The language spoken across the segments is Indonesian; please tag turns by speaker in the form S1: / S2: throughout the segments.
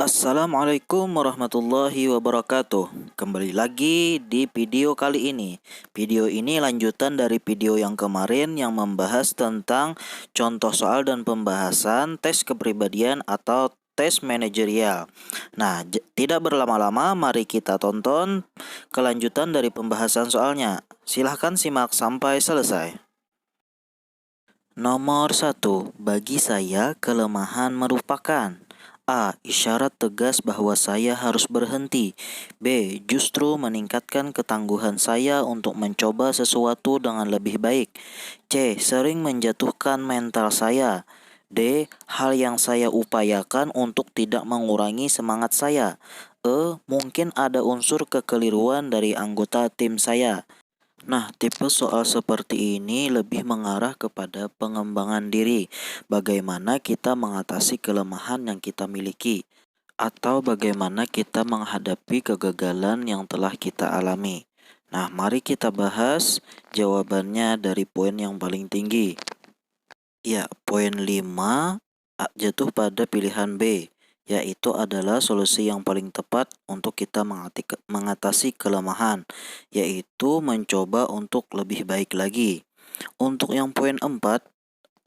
S1: Assalamualaikum warahmatullahi wabarakatuh. Kembali lagi di video kali ini. Video ini lanjutan dari video yang kemarin yang membahas tentang contoh soal dan pembahasan tes kepribadian atau tes manajerial. Nah, tidak berlama-lama, mari kita tonton kelanjutan dari pembahasan soalnya. Silahkan simak sampai selesai. Nomor 1. Bagi saya, kelemahan merupakan A. Isyarat tegas bahwa saya harus berhenti. B. Justru meningkatkan ketangguhan saya untuk mencoba sesuatu dengan lebih baik. C. Sering menjatuhkan mental saya. D. Hal yang saya upayakan untuk tidak mengurangi semangat saya. E. Mungkin ada unsur kekeliruan dari anggota tim saya. Nah, tipe soal seperti ini lebih mengarah kepada pengembangan diri. Bagaimana kita mengatasi kelemahan yang kita miliki, atau bagaimana kita menghadapi kegagalan yang telah kita alami. Nah, mari kita bahas jawabannya dari poin yang paling tinggi. Ya, poin 5 jatuh pada pilihan B, yaitu adalah solusi yang paling tepat untuk kita mengatasi kelemahan, yaitu mencoba untuk lebih baik lagi. Untuk yang poin 4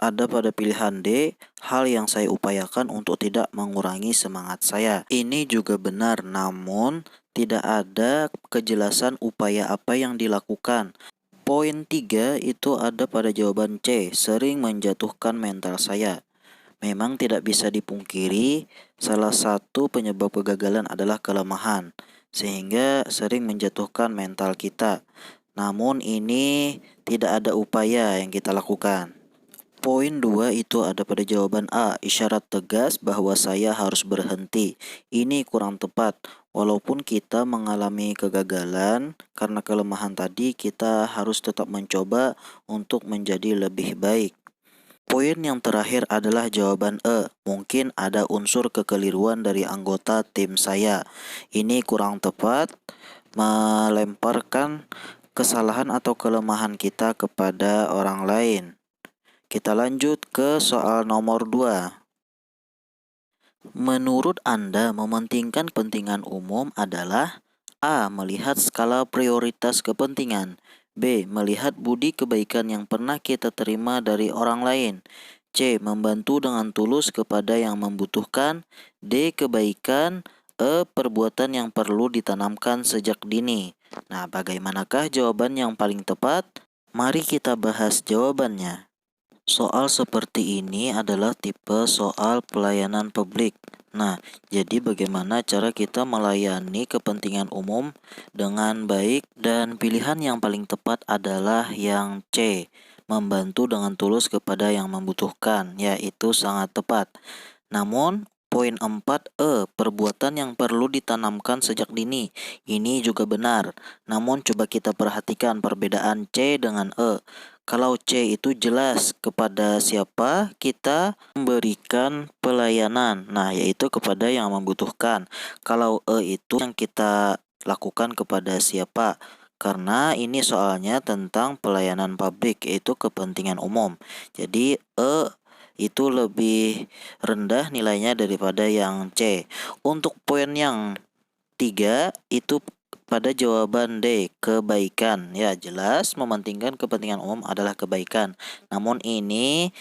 S1: ada pada pilihan D, hal yang saya upayakan untuk tidak mengurangi semangat saya. Ini juga benar, namun tidak ada kejelasan upaya apa yang dilakukan. Poin 3 itu ada pada jawaban C, sering menjatuhkan mental saya. Memang tidak bisa dipungkiri, salah satu penyebab kegagalan adalah kelemahan, sehingga sering menjatuhkan mental kita. Namun ini tidak ada upaya yang kita lakukan. Poin 2 itu ada pada jawaban A, isyarat tegas bahwa saya harus berhenti. Ini kurang tepat. Walaupun kita mengalami kegagalan karena kelemahan tadi, kita harus tetap mencoba untuk menjadi lebih baik. Poin yang terakhir adalah jawaban E. Mungkin ada unsur kekeliruan dari anggota tim saya. Ini kurang tepat, melemparkan kesalahan atau kelemahan kita kepada orang lain. Kita lanjut ke soal nomor 2. Menurut Anda, mementingkan kepentingan umum adalah A. Melihat skala prioritas kepentingan. B. Melihat budi kebaikan yang pernah kita terima dari orang lain. C. Membantu dengan tulus kepada yang membutuhkan. D. Kebaikan. E. Perbuatan yang perlu ditanamkan sejak dini. Nah, bagaimanakah jawaban yang paling tepat? Mari kita bahas jawabannya. Soal seperti ini adalah tipe soal pelayanan publik. Nah, jadi bagaimana cara kita melayani kepentingan umum dengan baik, dan pilihan yang paling tepat adalah yang C, membantu dengan tulus kepada yang membutuhkan, yaitu sangat tepat. Namun, poin 4E, perbuatan yang perlu ditanamkan sejak dini. Ini juga benar. Namun coba kita perhatikan perbedaan C dengan E. Kalau C itu jelas kepada siapa kita memberikan pelayanan, nah yaitu kepada yang membutuhkan. Kalau E itu yang kita lakukan kepada siapa, karena ini soalnya tentang pelayanan publik, yaitu kepentingan umum. Jadi E itu lebih rendah nilainya daripada yang C. Untuk poin yang 3 itu pada jawaban D, kebaikan. Ya, jelas mementingkan kepentingan umum adalah kebaikan. Namun ini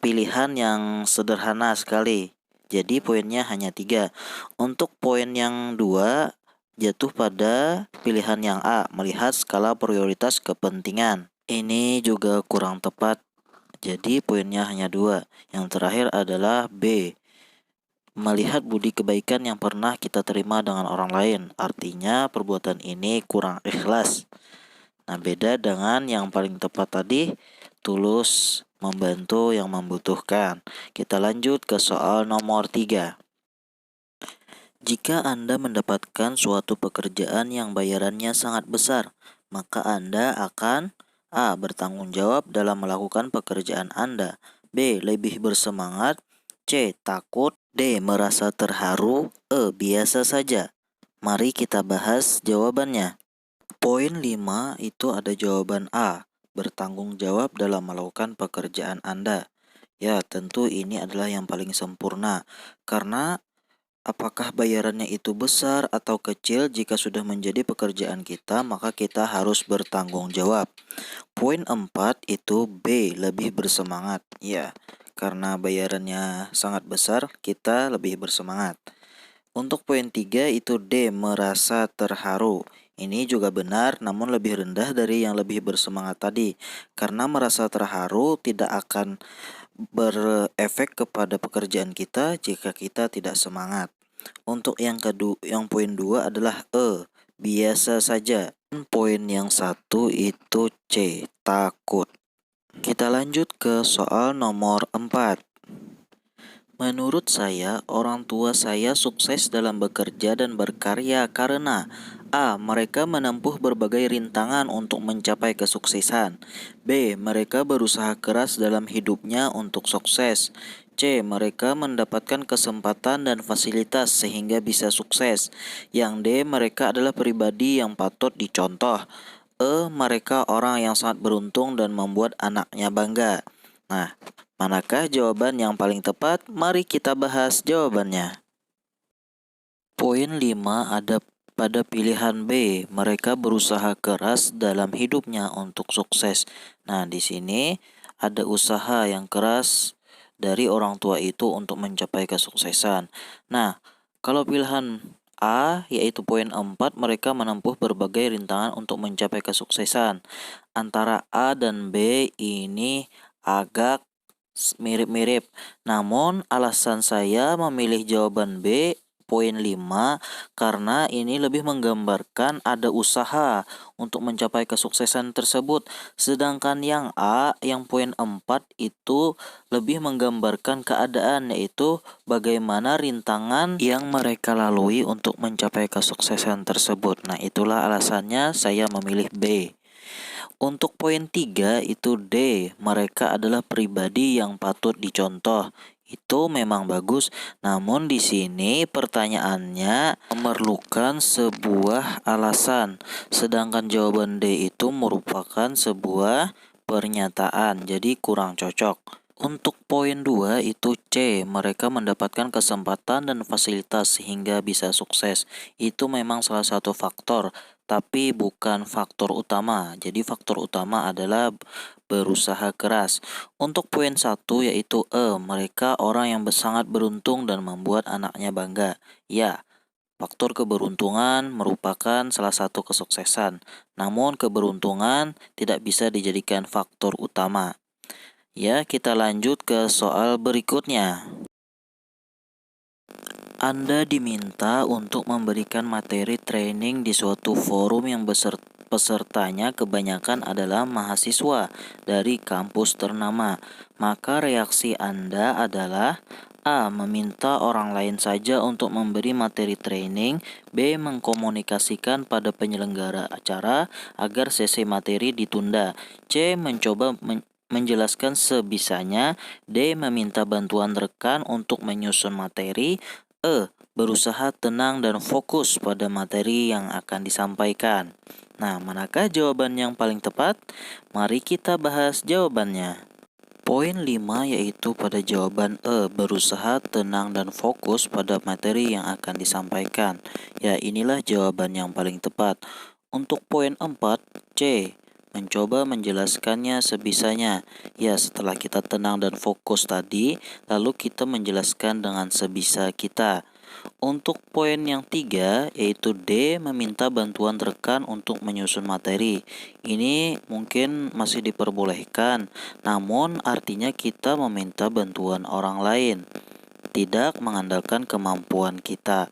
S1: pilihan yang sederhana sekali. Jadi poinnya hanya 3. Untuk poin yang 2 jatuh pada pilihan yang A, melihat skala prioritas kepentingan. Ini juga kurang tepat. Jadi poinnya hanya 2. Yang terakhir adalah B, melihat budi kebaikan yang pernah kita terima dengan orang lain. Artinya perbuatan ini kurang ikhlas. Nah, beda dengan yang paling tepat tadi, tulus membantu yang membutuhkan. Kita lanjut ke soal nomor 3. Jika Anda mendapatkan suatu pekerjaan yang bayarannya sangat besar, maka Anda akan A. Bertanggung jawab dalam melakukan pekerjaan Anda. B. Lebih bersemangat. C. Takut. D. Merasa terharu. E. Biasa saja. Mari kita bahas jawabannya. Poin 5 itu ada jawaban A. Bertanggung jawab dalam melakukan pekerjaan Anda. Ya, tentu ini adalah yang paling sempurna. Karena Apakah bayarannya itu besar atau kecil? Jika sudah menjadi pekerjaan kita, maka kita harus bertanggung jawab. Poin 4 itu B, lebih bersemangat. Ya, karena bayarannya sangat besar, kita lebih bersemangat. Untuk poin 3 itu D, merasa terharu. Ini juga benar, namun lebih rendah dari yang lebih bersemangat tadi. Karena merasa terharu tidak akan berefek kepada pekerjaan kita jika kita tidak semangat. Untuk yang poin 2 adalah E, biasa saja. Poin yang satu itu C, takut. Kita lanjut ke soal nomor 4. Menurut saya, orang tua saya sukses dalam bekerja dan berkarya karena A. Mereka menempuh berbagai rintangan untuk mencapai kesuksesan. B. Mereka berusaha keras dalam hidupnya untuk sukses. C. Mereka mendapatkan kesempatan dan fasilitas sehingga bisa sukses. Yang D. Mereka adalah pribadi yang patut dicontoh. E. Mereka orang yang sangat beruntung dan membuat anaknya bangga. Nah, manakah jawaban yang paling tepat? Mari kita bahas jawabannya. Poin 5 ada pada pilihan B. Mereka berusaha keras dalam hidupnya untuk sukses. Nah, di sini ada usaha yang keras dari orang tua itu untuk mencapai kesuksesan. Nah, kalau pilihan A yaitu poin 4, mereka menempuh berbagai rintangan untuk mencapai kesuksesan. Antara A dan B ini agak mirip-mirip. Namun alasan saya memilih jawaban B poin 5 karena ini lebih menggambarkan ada usaha untuk mencapai kesuksesan tersebut. Sedangkan yang A, yang poin 4 itu lebih menggambarkan keadaan, yaitu bagaimana rintangan yang mereka lalui untuk mencapai kesuksesan tersebut. Nah, itulah alasannya saya memilih B. Untuk poin 3 itu D, mereka adalah pribadi yang patut dicontoh. Itu memang bagus, namun di sini pertanyaannya memerlukan sebuah alasan, sedangkan jawaban D itu merupakan sebuah pernyataan, jadi kurang cocok. Untuk poin 2 itu C, mereka mendapatkan kesempatan dan fasilitas sehingga bisa sukses. Itu memang salah satu faktor, tapi bukan faktor utama. Jadi faktor utama adalah berusaha keras. Untuk poin 1 yaitu E, mereka orang yang sangat beruntung dan membuat anaknya bangga. Ya, faktor keberuntungan merupakan salah satu kesuksesan. Namun keberuntungan tidak bisa dijadikan faktor utama. Ya, kita lanjut ke soal berikutnya. Anda diminta untuk memberikan materi training di suatu forum yang pesertanya kebanyakan adalah mahasiswa dari kampus ternama. Maka reaksi Anda adalah A. Meminta orang lain saja untuk memberi materi training. B. Mengkomunikasikan pada penyelenggara acara agar sesi materi ditunda. C. Mencoba menjelaskan sebisanya. D. Meminta bantuan rekan untuk menyusun materi. E. Berusaha tenang dan fokus pada materi yang akan disampaikan. Nah, manakah jawaban yang paling tepat? Mari kita bahas jawabannya. Poin 5 yaitu pada jawaban E, berusaha tenang dan fokus pada materi yang akan disampaikan. Ya, inilah jawaban yang paling tepat. Untuk poin 4, C, mencoba menjelaskannya sebisanya. Ya, setelah kita tenang dan fokus tadi, lalu kita menjelaskan dengan sebisa kita. Untuk poin yang 3 yaitu D, meminta bantuan rekan untuk menyusun materi. Ini mungkin masih diperbolehkan, namun artinya kita meminta bantuan orang lain, tidak mengandalkan kemampuan kita.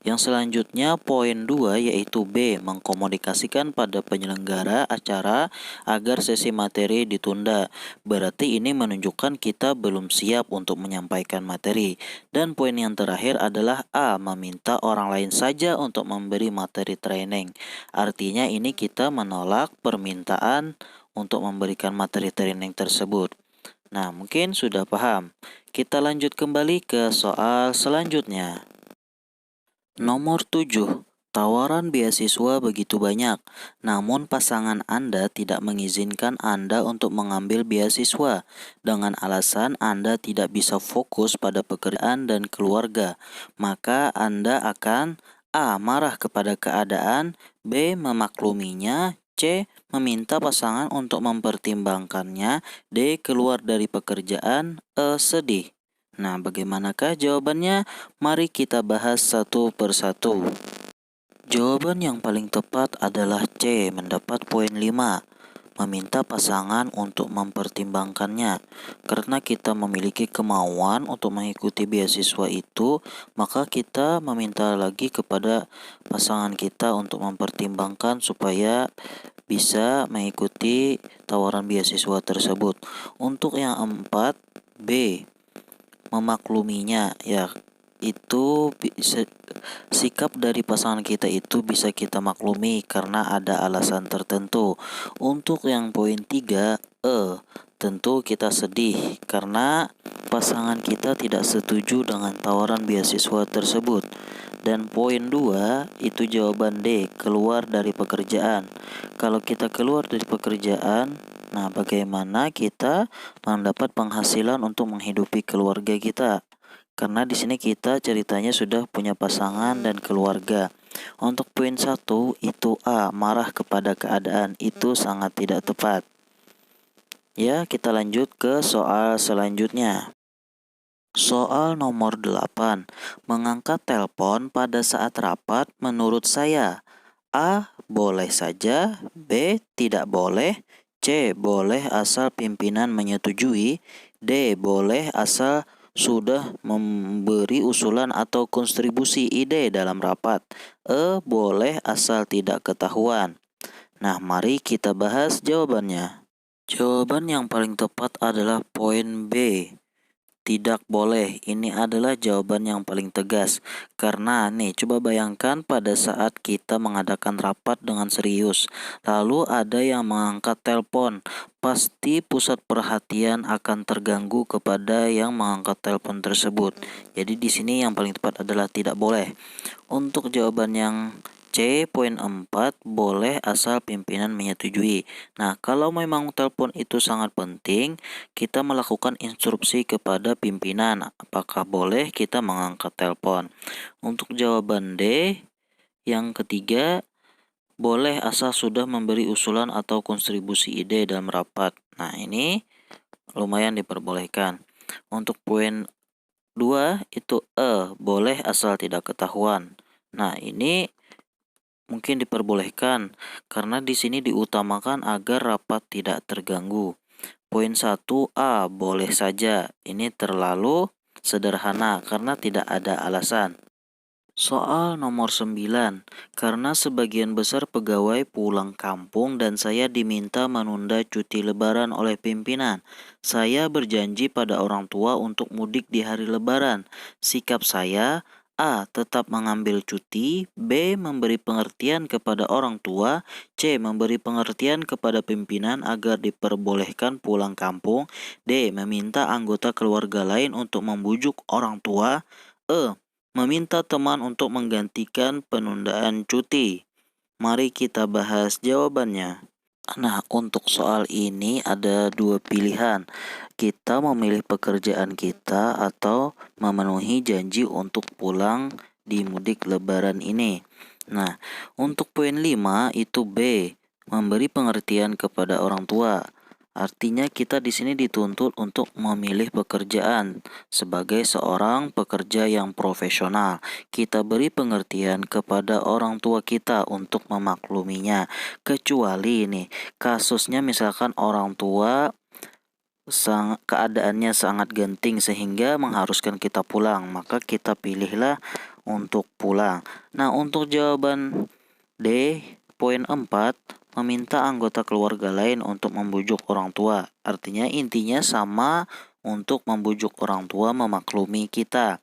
S1: Yang selanjutnya poin 2 yaitu B, mengkomunikasikan pada penyelenggara acara agar sesi materi ditunda. Berarti ini menunjukkan kita belum siap untuk menyampaikan materi. Dan poin yang terakhir adalah A, meminta orang lain saja untuk memberi materi training. Artinya ini kita menolak permintaan untuk memberikan materi training tersebut. Nah, mungkin sudah paham. Kita lanjut kembali ke soal selanjutnya. Nomor 7. Tawaran beasiswa begitu banyak, namun pasangan Anda tidak mengizinkan Anda untuk mengambil beasiswa dengan alasan Anda tidak bisa fokus pada pekerjaan dan keluarga. Maka Anda akan A. Marah kepada keadaan, B. Memakluminya, C. Meminta pasangan untuk mempertimbangkannya, D. Keluar dari pekerjaan, E. Sedih. Nah, bagaimanakah jawabannya? Mari kita bahas satu persatu. Jawaban yang paling tepat adalah C, mendapat poin 5. Meminta pasangan untuk mempertimbangkannya. Karena kita memiliki kemauan untuk mengikuti beasiswa itu, maka kita meminta lagi kepada pasangan kita untuk mempertimbangkan supaya bisa mengikuti tawaran beasiswa tersebut. Untuk yang 4, B, memakluminya. Ya, itu sikap dari pasangan kita itu bisa kita maklumi karena ada alasan tertentu. Untuk yang poin 3, tentu kita sedih karena pasangan kita tidak setuju dengan tawaran beasiswa tersebut. Dan poin 2 itu jawaban D, keluar dari pekerjaan. Kalau kita keluar dari pekerjaan, nah bagaimana kita mendapat penghasilan untuk menghidupi keluarga kita? Karena di sini kita ceritanya sudah punya pasangan dan keluarga. Untuk poin 1 itu A, marah kepada keadaan, itu sangat tidak tepat. Ya, kita lanjut ke soal selanjutnya. Soal nomor 8. Mengangkat telepon pada saat rapat menurut saya. A. Boleh saja. B. Tidak boleh. C. Boleh asal pimpinan menyetujui. D. Boleh asal sudah memberi usulan atau kontribusi ide dalam rapat. E. Boleh asal tidak ketahuan. Nah, mari kita bahas jawabannya. Jawaban yang paling tepat adalah poin B. Tidak boleh, ini adalah jawaban yang paling tegas. Karena nih, coba bayangkan pada saat kita mengadakan rapat dengan serius, lalu ada yang mengangkat telepon, pasti pusat perhatian akan terganggu kepada yang mengangkat telepon tersebut. Jadi di sini yang paling tepat adalah tidak boleh. Untuk jawaban yang C, poin 4, boleh asal pimpinan menyetujui. Nah, kalau memang telepon itu sangat penting, kita melakukan instruksi kepada pimpinan. Apakah boleh kita mengangkat telepon? Untuk jawaban D, yang ketiga, boleh asal sudah memberi usulan atau kontribusi ide dalam rapat. Nah, ini lumayan diperbolehkan. Untuk poin 2, itu boleh asal tidak ketahuan. Nah, ini mungkin diperbolehkan karena di sini diutamakan agar rapat tidak terganggu. Poin 1A, boleh saja. Ini terlalu sederhana karena tidak ada alasan. Soal nomor 9. Karena sebagian besar pegawai pulang kampung dan saya diminta menunda cuti lebaran oleh pimpinan. Saya berjanji pada orang tua untuk mudik di hari lebaran. Sikap saya, A. Tetap mengambil cuti. B. Memberi pengertian kepada orang tua. C. Memberi pengertian kepada pimpinan agar diperbolehkan pulang kampung. D. Meminta anggota keluarga lain untuk membujuk orang tua. Meminta teman untuk menggantikan penundaan cuti. Mari kita bahas jawabannya. Nah, untuk soal ini ada dua pilihan. Kita memilih pekerjaan kita atau memenuhi janji untuk pulang di mudik lebaran ini. Nah, untuk poin 5 itu B, memberi pengertian kepada orang tua. Artinya kita di sini dituntut untuk memilih pekerjaan sebagai seorang pekerja yang profesional. Kita beri pengertian kepada orang tua kita untuk memakluminya. Kecuali ini kasusnya misalkan orang tua keadaannya sangat genting sehingga mengharuskan kita pulang, maka kita pilihlah untuk pulang. Nah, untuk jawaban D, poin 4, meminta anggota keluarga lain untuk membujuk orang tua. Artinya intinya sama, untuk membujuk orang tua memaklumi kita.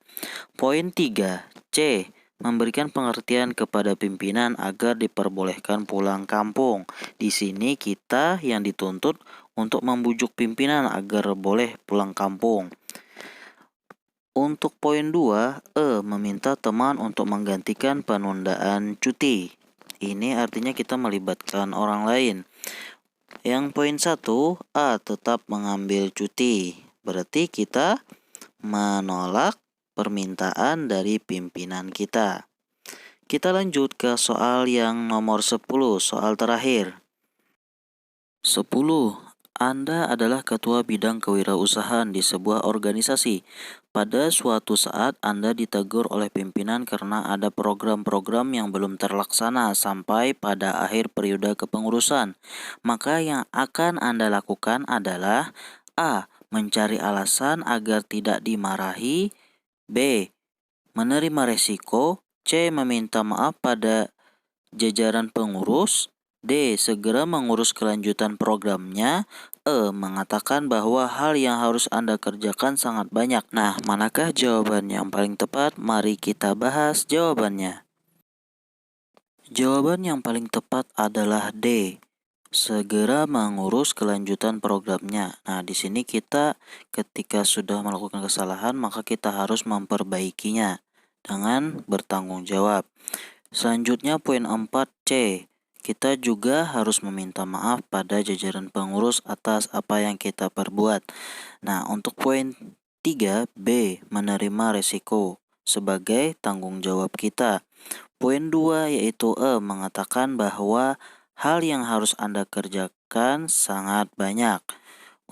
S1: Poin 3, C, memberikan pengertian kepada pimpinan agar diperbolehkan pulang kampung. Di sini kita yang dituntut untuk membujuk pimpinan agar boleh pulang kampung. Untuk poin 2, meminta teman untuk menggantikan penundaan cuti. Ini artinya kita melibatkan orang lain. Yang poin 1, A tetap mengambil cuti. Berarti kita menolak permintaan dari pimpinan kita. Kita lanjut ke soal yang nomor 10, soal terakhir. 10. Anda adalah ketua bidang kewirausahaan di sebuah organisasi. Pada suatu saat Anda ditegur oleh pimpinan karena ada program-program yang belum terlaksana sampai pada akhir periode kepengurusan. Maka yang akan Anda lakukan adalah A. Mencari alasan agar tidak dimarahi. B. Menerima resiko. C. Meminta maaf pada jajaran pengurus. D. Segera mengurus kelanjutan programnya. E. Mengatakan bahwa hal yang harus Anda kerjakan sangat banyak. Nah, manakah jawaban yang paling tepat? Mari kita bahas jawabannya. Jawaban yang paling tepat adalah D. Segera mengurus kelanjutan programnya. Nah, di sini kita ketika sudah melakukan kesalahan, maka kita harus memperbaikinya dengan bertanggung jawab. Selanjutnya poin 4C. Kita juga harus meminta maaf pada jajaran pengurus atas apa yang kita perbuat. Nah, untuk poin 3B, menerima resiko sebagai tanggung jawab kita. Poin 2 yaitu mengatakan bahwa hal yang harus Anda kerjakan sangat banyak.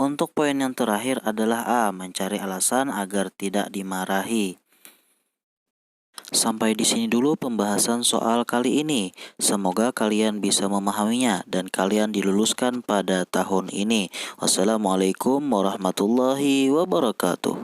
S1: Untuk poin yang terakhir adalah A, mencari alasan agar tidak dimarahi. Sampai di sini dulu pembahasan soal kali ini. Semoga kalian bisa memahaminya dan kalian diluluskan pada tahun ini. Wassalamualaikum warahmatullahi wabarakatuh.